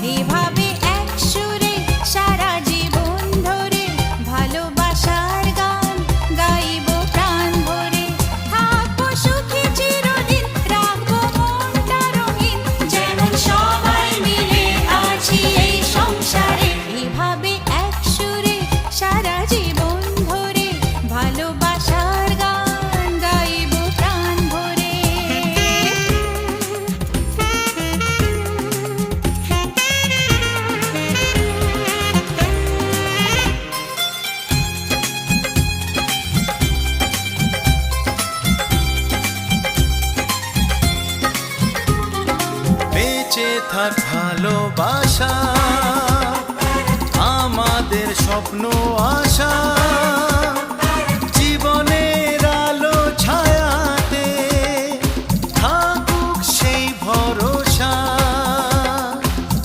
এভাবে এক সুরে সারা জীবন ধরে ভালোবাসার গান গাইবো প্রাণ ভরে। থাকবো সুখী চিরদিন, রাখবো মনটা রঙিন, যেমন সবাই মিলে আছি এই সংসারে। এভাবে এক সুরে সারা জীবন ধরে ভালোবাসার গান গাইবো প্রাণ ভরে। বেঁচে থাক ভালোবাসা, আমাদের স্বপ্ন আশা।